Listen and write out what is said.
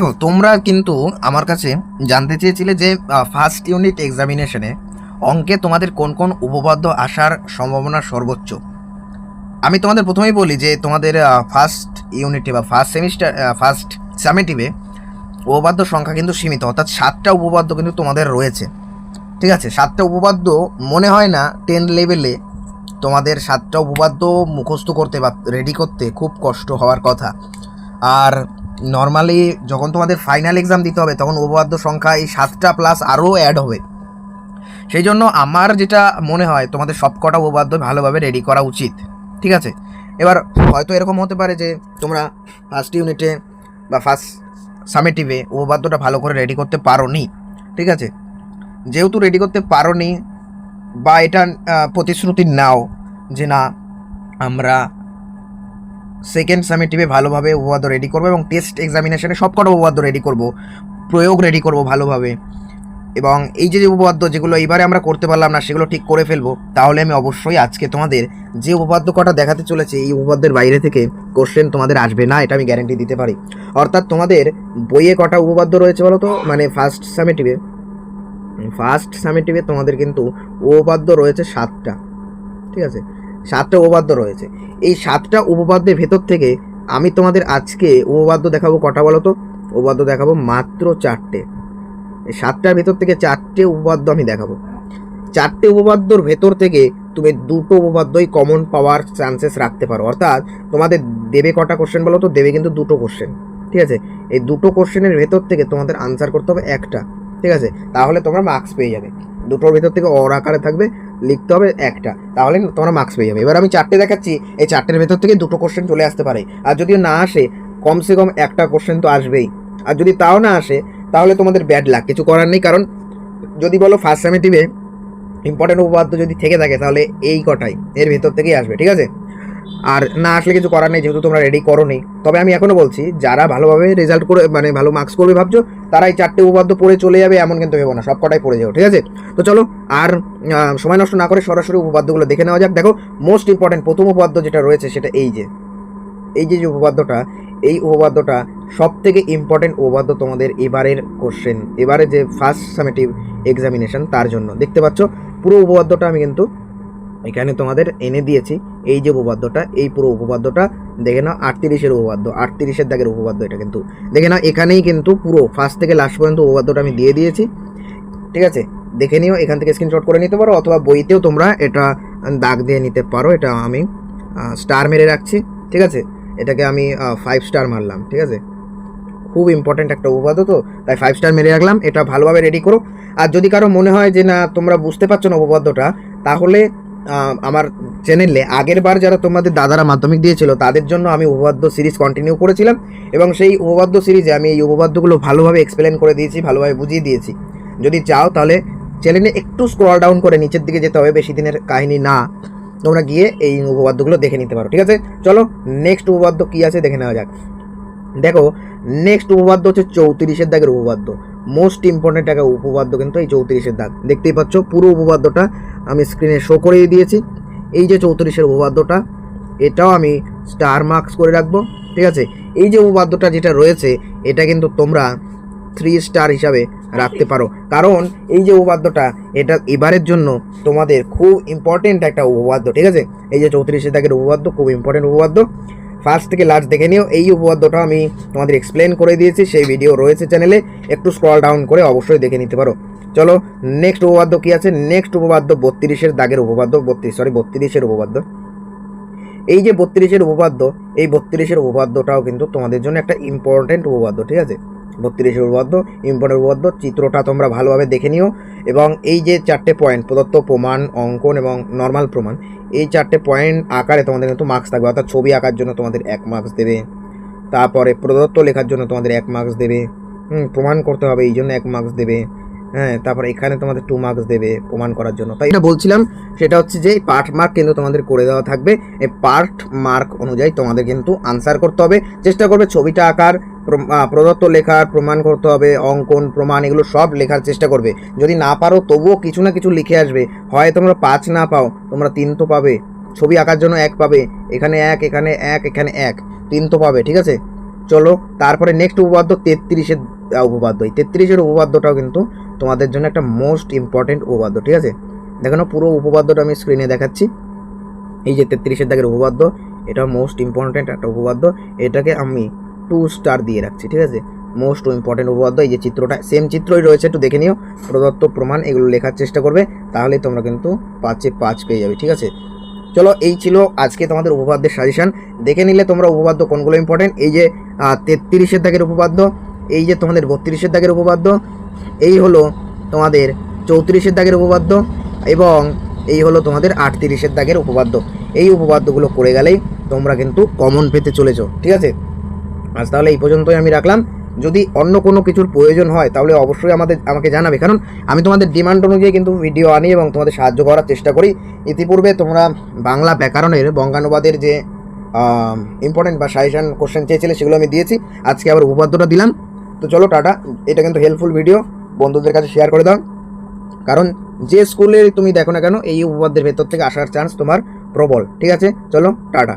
দেখো, তোমরা কিন্তু আমার কাছে জানতে চেয়েছিলে যে ফার্স্ট ইউনিট এক্সামিনেশনে অঙ্কে তোমাদের কোন কোন উপপাদ্য আসার সম্ভাবনা সর্বোচ্চ। আমি তোমাদের প্রথমেই বলি যে তোমাদের ফার্স্ট ইউনিটে বা ফার্স্ট সেমিস্টার ফার্স্ট সামেটিভে উপপাদ্য সংখ্যা কিন্তু সীমিত, অর্থাৎ 7টা উপপাদ্য কিন্তু তোমাদের রয়েছে। ঠিক আছে, 7টা উপপাদ্য মনে হয় না 10 লেভেলে তোমাদের 7টা উপপাদ্য মুখস্থ করতে বা রেডি করতে খুব কষ্ট হওয়ার কথা। আর নর্মালি যখন তোমাদের ফাইনাল এক্সাম দিতে হবে তখন উপপাদ্য সংখ্যা এই 7টা প্লাস আরও অ্যাড হবে। সেই জন্য আমার যেটা মনে হয় তোমাদের সবকটা উপপাদ্য ভালোভাবে রেডি করা উচিত। ঠিক আছে, এবার হয়তো এরকম হতে পারে যে তোমরা ফার্স্ট ইউনিটে বা ফার্স্ট সামেটিভে উপপাদ্যটা ভালো করে রেডি করতে পারো নি। ঠিক আছে, যেহেতু রেডি করতে পারো নি বা এটা প্রতিশ্রুতি নাও যে না আমরা সেকেন্ড সামেটিভে ভালোভাবে উপপাদ্য রেডি করবো এবং টেস্ট এক্সামিনেশনে সবকটা উপপাদ্য রেডি করব, প্রয়োগ রেডি করব ভালোভাবে, এবং এই যে উপপাদ্য যেগুলো এবারে আমরা করতে পারলাম না সেগুলো ঠিক করে ফেলবো, তাহলে আমি অবশ্যই আজকে তোমাদের যে উপপাদ্য কটা দেখাতে চলেছে এই উপপাদ্যের বাইরে থেকে কোশ্চেন তোমাদের আসবে না, এটা আমি গ্যারেন্টি দিতে পারি। অর্থাৎ তোমাদের বইয়ে কটা উপপাদ্য রয়েছে বলো তো, মানে ফার্স্ট সামেটিভে তোমাদের কিন্তু উপপাদ্য রয়েছে 7টা। ঠিক আছে, 7টা উপপাদ্য রয়েছে। এই 7টা উপপাদ্যের ভেতর থেকে আমি তোমাদের আজকে উপপাদ্য দেখাবো কটা বলো তো, উপপাদ্য দেখাবো মাত্র 4টে। এই 7টার ভেতর থেকে 4টে উপপাদ্য আমি দেখাবো। 4টে উপপাদ্যর ভেতর থেকে তুমি 2টো উপপাদ্যই কমন পাওয়ার চান্সেস রাখতে পারো। অর্থাৎ তোমাদের দেবে কটা কোশ্চেন বলো তো, দেবে কিন্তু 2টো কোশ্চেন। ঠিক আছে, এই 2টো কোশ্চেনের ভেতর থেকে তোমাদের আনসার করতে হবে একটা। ঠিক আছে, তাহলে তোমরা মার্কস পেয়ে যাবে। 2টোর ভেতর থেকে অর আকারে থাকবে, লিখতে হবে একটা, তাহলে তোমরা মার্কস পেয়ে যাবে। এবার আমি 4টে দেখাচ্ছি, এই 4টের ভেতর থেকে 2টো কোশ্চেন চলে আসতে পারে, আর যদি না আসে কমসে কম একটা কোশ্চেন তো আসবেই। আর যদি তাও না আসে তাহলে তোমাদের ব্যাড লাক, কিছু করার নেই। কারণ যদি বলো ফার্স্ট সামেটিভে ইম্পর্টেন্ট উপপাদ্য যদি থেকে থাকে তাহলে এই কটাই এর ভেতর থেকেই আসবে। ঠিক আছে, আর না আসলে কিছু করার নেই, যেহেতু তোমরা রেডি করো নি। তবে আমি এখনও বলছি, যারা ভালোভাবে রেজাল্ট করে মানে ভালো মার্কস করবে ভাবছো, তারা এই 4টে উপপাদ্য পড়ে চলে যাবে এমন কিন্তু ভেবো না, সব কটাই পড়ে যাও। ঠিক আছে, তো চলো আর সময় নষ্ট না করে সরাসরি উপপাদ্যগুলো দেখে নেওয়া যাক। দেখো, মোস্ট ইম্পর্টেন্ট প্রথম উপপাদ্য যেটা রয়েছে সেটা এই যে উপপাদ্যটা, এই উপপাদ্যটা সব থেকে ইম্পর্টেন্ট উপপাদ্য তোমাদের এবারের কোশ্চেন, এবারে যে ফার্স্ট সামেটিভ এক্সামিনেশন তার জন্য। দেখতে পাচ্ছ পুরো উপপাদ্যটা আমি কিন্তু এখানে তোমাদের এনে দিয়েছি। এই যে উপপাদ্যটা, এই পুরো উপপাদ্যটা দেখে নাও, 38-এর উপপাদ্য, 38-এর দাগের উপপাদ্য এটা কিন্তু দেখে নাও। এখানেই কিন্তু পুরো ফার্স্ট থেকে লাস্ট পর্যন্ত উপপাদ্যটা আমি দিয়ে দিয়েছি। ঠিক আছে, দেখে নিও, এখান থেকে স্ক্রিনশট করে নিতে পারো, অথবা বইতেও তোমরা এটা দাগ দিয়ে নিতে পারো। এটা আমি স্টার মেরে রাখছি। ঠিক আছে, এটাকে আমি 5 স্টার মারলাম। ঠিক আছে, খুব ইম্পর্ট্যান্ট একটা উপপাদ্য, তো তাই 5 স্টার মেরে রাখলাম। এটা ভালোভাবে রেডি করো। আর যদি কারো মনে হয় যে না তোমরা বুঝতে পারছো না উপপাদ্যটা, তাহলে আমার চ্যানেলে আগের বার যারা তোমাদের দাদারা মাধ্যমিক দিয়েছিল তাদের জন্য আমি উপপাদ্য সিরিজ কন্টিনিউ করেছিলাম, এবং সেই উপপাদ্য সিরিজে আমি এই উপপাদ্যগুলো ভালোভাবে এক্সপ্লেন করে দিয়েছি, ভালোভাবে বুঝিয়ে দিয়েছি। যদি চাও তাহলে চ্যানেলে একটু স্ক্রল ডাউন করে নিচের দিকে যেতে হবে, বেশি দিনের কাহিনী না, তোমরা গিয়ে এই উপপাদ্যগুলো দেখে নিতে পারো। ঠিক আছে, চলো নেক্সট উপপাদ্য কী আছে দেখে নেওয়া যাক। দেখো, নেক্সট উপপাদ্য হচ্ছে 34-এর দাগের উপপাদ্য। মোস্ট ইম্পর্টেন্ট একটা উপপাদ্য কিন্তু এই 34-এর দাগ। দেখতেই পাচ্ছ পুরো উপপাদ্যটা আমি স্ক্রিনে শো করিয়ে দিয়েছি। এই যে 34-এর উপপাদ্যটা, এটাও আমি স্টার মার্কস করে রাখবো। ঠিক আছে, এই যে উপপাদ্যটা যেটা রয়েছে এটা কিন্তু তোমরা 3 স্টার হিসাবে রাখতে পারো, কারণ এই যে উপপাদ্যটা এটা এবারের জন্য তোমাদের খুব ইম্পর্টেন্ট একটা উপপাদ্য। ঠিক আছে, এই যে 34-এর দাগের উপপাদ্য খুব ইম্পর্টেন্ট উপপাদ্য, ফার্স্ট থেকে লাস্ট দেখে নিও। এই উপপাদ্যটা আমি তোমাদের এক্সপ্লেন করে দিয়েছি, সেই ভিডিও রয়েছে চ্যানেলে, একটু স্ক্রল ডাউন করে অবশ্যই দেখে নিতে পারো। চলো নেক্সট উপপাদ্য কী আছে। নেক্সট উপপাদ্য 32-এর দাগের উপপাদ্য, 32-এর উপপাদ্য। এই যে 32-এর উপপাদ্য, এই 32-এর উপপাদ্যটাও কিন্তু তোমাদের জন্য একটা ইম্পর্টেন্ট উপপাদ্য। ঠিক আছে, 32-এর উপপাদ্য ইম্পর্টেন্ট উপপাদ্য, চিত্রটা তোমরা ভালোভাবে দেখে নিও। এবং এই যে 4টে পয়েন্ট, প্রদত্ত প্রমাণ, অঙ্কন এবং নর্মাল প্রমাণ, এই 4টে পয়েন্ট আকারে তোমাদের কিন্তু মার্কস থাকবে। অর্থাৎ ছবি আঁকার জন্য তোমাদের 1 মার্কস দেবে, তারপরে প্রদত্ত লেখার জন্য তোমাদের 1 মার্কস দেবে, প্রমাণ করতে হবে এই জন্য 1 মার্কস দেবে, হ্যাঁ, তারপরে এখানে তোমাদের 2 মার্কস দেবে প্রমাণ করার জন্য। তাই এটা বলছিলাম, সেটা হচ্ছে যে পার্ট মার্ক কিন্তু তোমাদের করে দেওয়া থাকবে। এই পার্ট মার্ক অনুযায়ী তোমাদের কিন্তু আনসার করতে হবে, চেষ্টা করবে ছবিটা আঁকার, প্রদত্ত লেখার, প্রমাণ করতে হবে, অঙ্কন প্রমাণ এগুলো সব লেখার চেষ্টা করবে। যদি না পারো তবুও কিছু না কিছু লিখে আসবে, হয় তোমরা 5 না পাও তোমরা 3 তো পাবে, ছবি আঁকার জন্য 1 পাবে, এখানে 1, এখানে 1, এখানে 1, 3 তো পাবে। ঠিক আছে, চলো তারপরে নেক্সট উপপাদ্য 33-এর উপপাদ্য। এই 33-এর উপপাদ্যটাও কিন্তু তোমাদের জন্য একটা মোস্ট ইম্পর্টেন্ট উপপাদ্য, ঠিক আছে? দেখো না, পুরো উপপাদ্যটা আমি স্ক্রিনে দেখাচ্ছি। এই যে 33-এর দাগের উপপাদ্য, এটা মোস্ট ইম্পর্টেন্ট একটা উপপাদ্য, এটাকে আমি 2 স্টার দিয়ে রাখছি, ঠিক আছে? মোস্ট ইম্পর্টেন্ট উপপাদ্য। এই যে চিত্রটা সেম চিত্রই রয়েছে, একটু দেখে নিও। প্রদত্ত প্রমাণ এগুলো লেখার চেষ্টা করবে, তাহলে তোমরা কিন্তু 5-এ 5 পেয়ে যাবে, ঠিক আছে? চলো, এই ছিল আজকে তোমাদের উপপাদ্যের সাজেশন। দেখে নিলে তোমরা উপপাদ্য কোনগুলো ইম্পর্টেন্ট। এই যে 33-এর দাগের উপপাদ্য, এই যে তোমাদের 32-এর দাগের উপপাদ্য, এই হলো তোমাদের 34-এর দাগের উপপাদ্য, এবং এই হলো তোমাদের 38-এর দাগের উপপাদ্য। এই উপপাদ্যগুলো করে গেলেই তোমরা কিন্তু কমন পেতে চলেছো, ঠিক আছে? আজ তাহলে এই পর্যন্তই আমি রাখলাম। যদি অন্য কোনো কিছুর প্রয়োজন হয় তাহলে অবশ্যই আমাকে জানাবে, কারণ আমি তোমাদের ডিমান্ড অনুযায়ী কিন্তু ভিডিও আনি এবং তোমাদের সাহায্য করার চেষ্টা করি। ইতিপূর্বে তোমরা বাংলা ব্যাকরণের বঙ্গানুবাদের যে ইম্পর্টেন্ট বা সাজেশন কোশ্চেন চেয়েছিলে সেগুলো আমি দিয়েছি। আজকে আবার উপপাদ্যটা দিলাম। তো চলো, টাটা। এটা কিন্তু হেল্পফুল ভিডিও, বন্ধুদের কাছে শেয়ার করে দাও, কারণ যে স্কুলে তুমি দেখো না কেন এই উপপাদ্যের ভেতর থেকে আসার চান্স তোমার প্রবল, ঠিক আছে? চলো, টাটা।